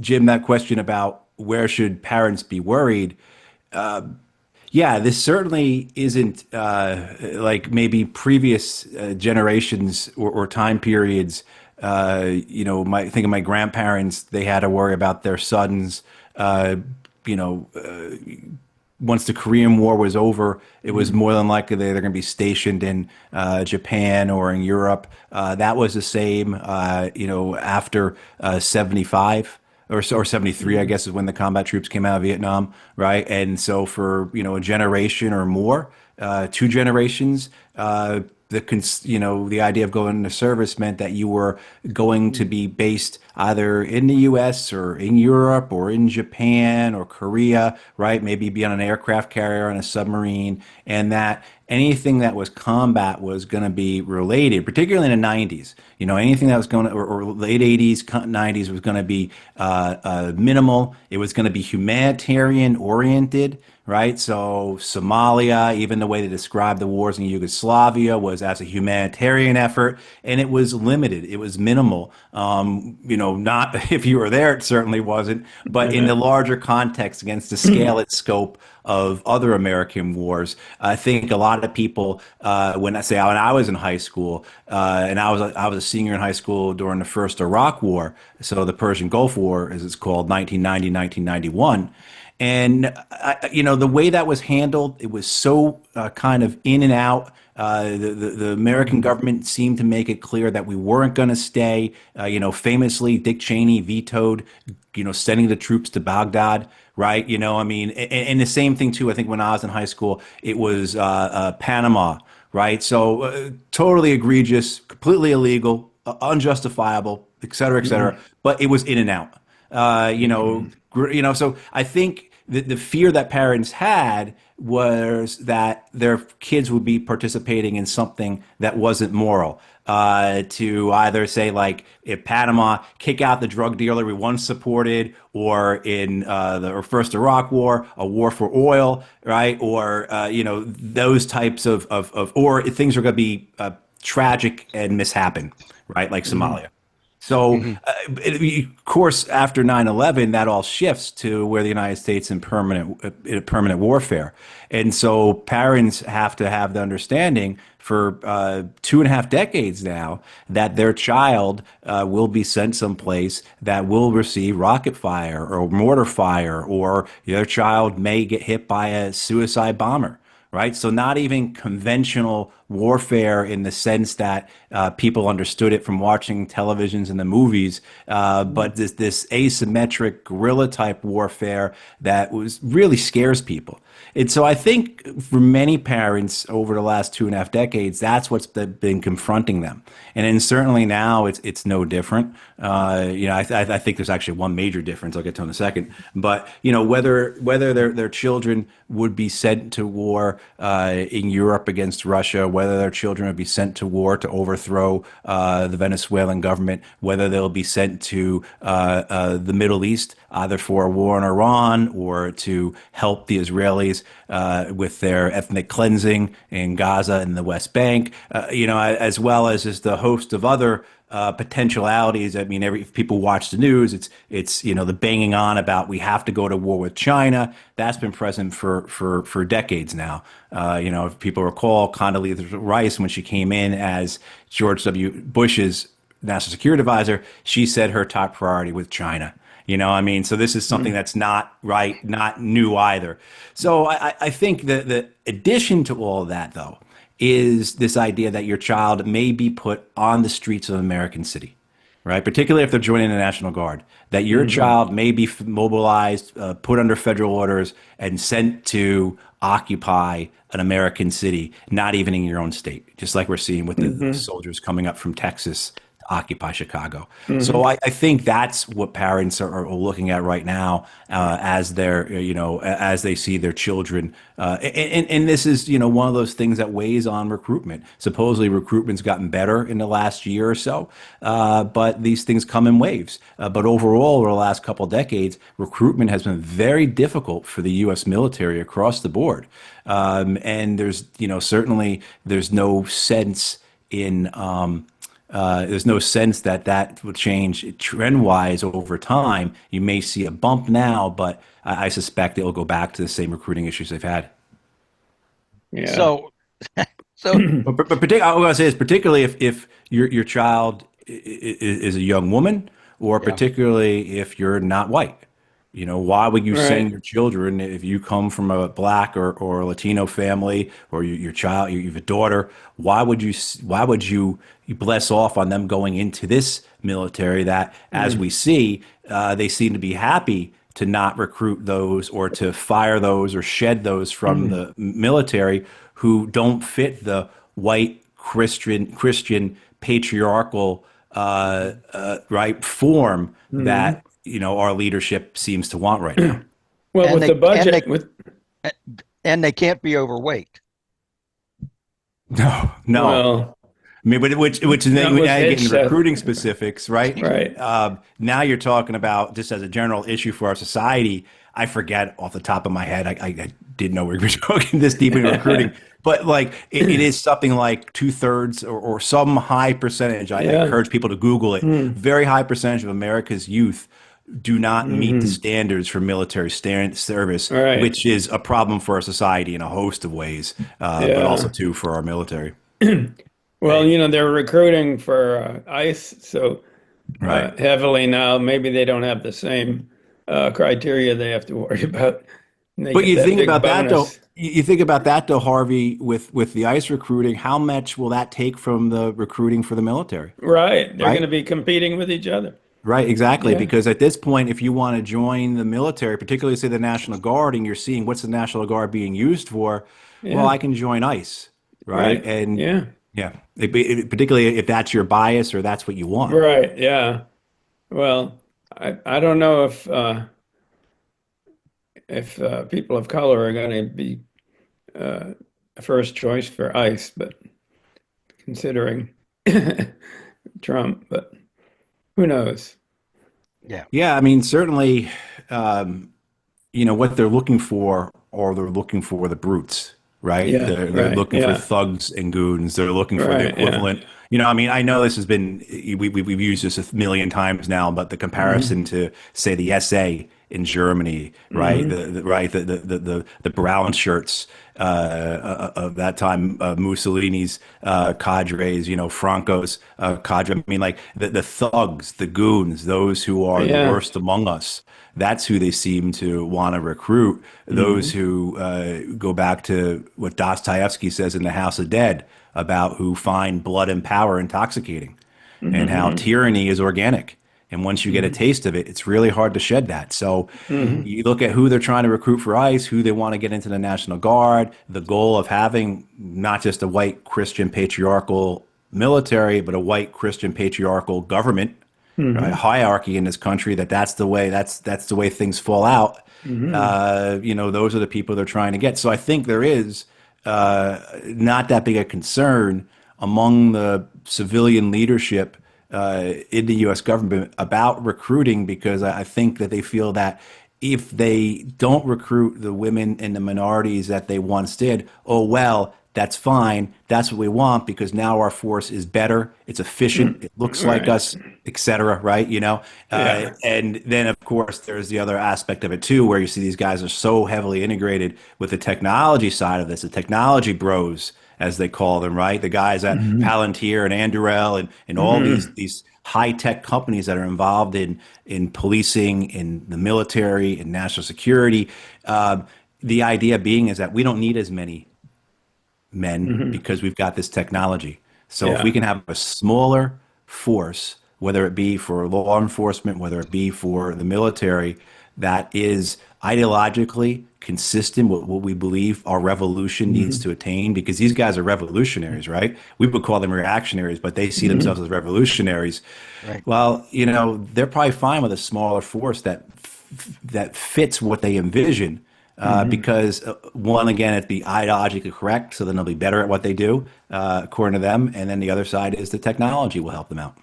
Jim, that question about where should parents be worried? Yeah, this certainly isn't like maybe previous generations or time periods. My think of my grandparents; they had to worry about their sons. Uh, you know, Once the Korean War was over, it was more than likely they're going to be stationed in Japan or in Europe. That was the same, after 75 or 73, I Mhm. guess, is when the combat troops came out of Vietnam, right? And so for, a generation or more, 2 generations, the idea of going into service meant that you were going to Mhm. be based either in the US or in Europe or in Japan or Korea, right? Maybe be on an aircraft carrier, on a submarine, and that anything that was combat was going to be related, particularly in the 90s. Anything that was going to, or late 80s, 90s was going to be minimal. It was going to be humanitarian oriented, right? So Somalia, even the way they described the wars in Yugoslavia was as a humanitarian effort, and it was limited. It was minimal. Not if you were there, it certainly wasn't, but in the larger context, against the scale and scope of other American wars, I think a lot of people, when I was in high school, and I was a senior in high school during the first Iraq War, so the Persian Gulf War, as it's called, 1990, 1991. And the way that was handled, it was so kind of in and out. The American Mhm. government seemed to make it clear that we weren't going to stay. Famously, Dick Cheney vetoed, sending the troops to Baghdad. Right? And the same thing too. I think when I was in high school, it was Panama. Right? So totally egregious, completely illegal, unjustifiable, et cetera, et cetera. Mhm. But it was in and out. Mhm. So I think the fear that parents had was that their kids would be participating in something that wasn't moral. To either say, like, in Panama, kick out the drug dealer we once supported, or in the first Iraq War, a war for oil, right? Or those types or things are going to be tragic and mishappen, right? Like Mhm. Somalia. So, Mhm. of course, after 9/11, that all shifts to where the United States in permanent warfare. And so parents have to have the understanding for 2.5 decades now that their child will be sent someplace that will receive rocket fire or mortar fire, or their child may get hit by a suicide bomber, right? So not even conventional warfare in the sense that people understood it from watching televisions and the movies, but this asymmetric guerrilla type warfare that was really scares people. And so I think for many parents over the last 2.5 decades, that's what's been confronting them. And then certainly now it's no different. I think there's actually one major difference. I'll get to in a second. But whether their children would be sent to war in Europe against Russia, whether their children would be sent to war to overthrow the Venezuelan government, whether they'll be sent to the Middle East, either for a war in Iran or to help the Israelis with their ethnic cleansing in Gaza and the West Bank, as well as just the host of other potentialities. I mean, if people watch the news, it's the banging on about we have to go to war with China. That's been present for decades now. If people recall Condoleezza Rice, when she came in as George W. Bush's national security advisor, she said her top priority was China. So this is something Mhm. that's not right, not new either. So I think the addition to all of that, though, is this idea that your child may be put on the streets of an American city, right? Particularly if they're joining the National Guard, that your Mhm. child may be mobilized, put under federal orders, and sent to occupy an American city, not even in your own state, just like we're seeing with the Mhm. soldiers coming up from Texas to occupy Chicago. So Mhm. I think that's what parents are looking at right now as as they see their children. And this is, one of those things that weighs on recruitment. Supposedly recruitment's gotten better in the last year or so, but these things come in waves. But overall, over the last couple of decades, recruitment has been very difficult for the U.S. military across the board. And there's, certainly there's no sense in There's no sense that that will change trend wise over time. You may see a bump now, but I suspect it will go back to the same recruiting issues they've had. Yeah. So, so I was going to say is particularly if your child is a young woman, or yeah, particularly if you're not white. You know, why would you send Right. your children if you come from a black or Latino family, or your child, you have a daughter? Why would you bless off on them going into this military that, as Mm. we see, they seem to be happy to not recruit those or to fire those or shed those from Mm. the military who don't fit the white Christian patriarchal right form Mm. that our leadership seems to want right now. Well, and with the they and budget, they with and they can't be overweight. No, no. well, I mean, but which not with now you get into headset, recruiting specifics, right? right? Now you're talking about just as a general issue for our society. I forget off the top of my head. I didn't know we were talking this deep into recruiting, but like it is something like 2/3 or some high percentage. I Yeah. encourage people to Google it. Mm. Very high percentage of America's youth do not meet the Hmm. standards for military service, Right. which is a problem for our society in a host of ways, but also Yeah. too for our military. Well, they're recruiting for ICE so Right. heavily now. Maybe they don't have the same criteria they have to worry about. And they But get you that think big about that though. bonus. You think about that though, Harvey, with the ICE recruiting. How much will that take from the recruiting for the military? Right. They're going Right. to be competing with each other. Right. Exactly. Yeah. Because at this point, if you want to join the military, particularly say the National Guard, and you're seeing what's the National Guard being used for, well, Yeah. I can join ICE. Right. Right. And Yeah. yeah, particularly if that's your bias or that's what you want. Right. Yeah. Well, I don't know if people of color are going to be uh, first choice for ICE, but considering Trump, but who knows? Yeah. Yeah. I mean, certainly. Um, what they're looking for, or they're looking for the brutes, right? Yeah. They're Right. looking for Yeah. thugs and goons. They're looking for the Right. Yeah. equivalent. I mean, I know this has been we've used this a million times now, but the comparison Hmm. to say the SA in Germany, right? Hmm. The brown shirts of that time, Mussolini's cadres, Franco's cadre. I mean, like the thugs, the goons, those who are the Yeah. worst among us. That's who they seem to want to recruit. Those Hmm. who go back to what Dostoevsky says in The House of Dead about who find blood and power intoxicating, and how Hmm. tyranny is organic. And once you get a taste of it, it's really hard to shed that. So Hmm. you look at who they're trying to recruit for ICE, who they want to get into the National Guard, the goal of having not just a white Christian patriarchal military, but a white Christian patriarchal government, right? Hmm. Hierarchy in this country. That's the way things fall out. Hmm. Those are the people they're trying to get. So I think there is not that big a concern among the civilian leadership in the U.S. government about recruiting, because I think that they feel that if they don't recruit the women and the minorities that they once did, oh well, that's fine. That's what we want, because now our force is better. It's efficient. It looks like Right. us, etc. Right? Yeah. And then of course there's the other aspect of it too, where you see these guys are so heavily integrated with the technology side of this, the technology bros, as they call them, right? The guys at Hmm. Palantir and Anduril and all Hmm. these high tech companies that are involved in policing, in the military, in national security. The idea being is that we don't need as many men Hmm. because we've got this technology. So if we Yeah. can have a smaller force, whether it be for law enforcement, whether it be for the military, that is ideologically consistent with what we believe our revolution needs Hmm. to attain, because these guys are revolutionaries, right? We would call them reactionaries, but they see themselves Hmm. as revolutionaries. Right. Well, they're probably fine with a smaller force that fits what they envision, Hmm. because one, again, it's be ideologically correct, so then they'll be better at what they do, according to them, and then the other side is the technology will help them out.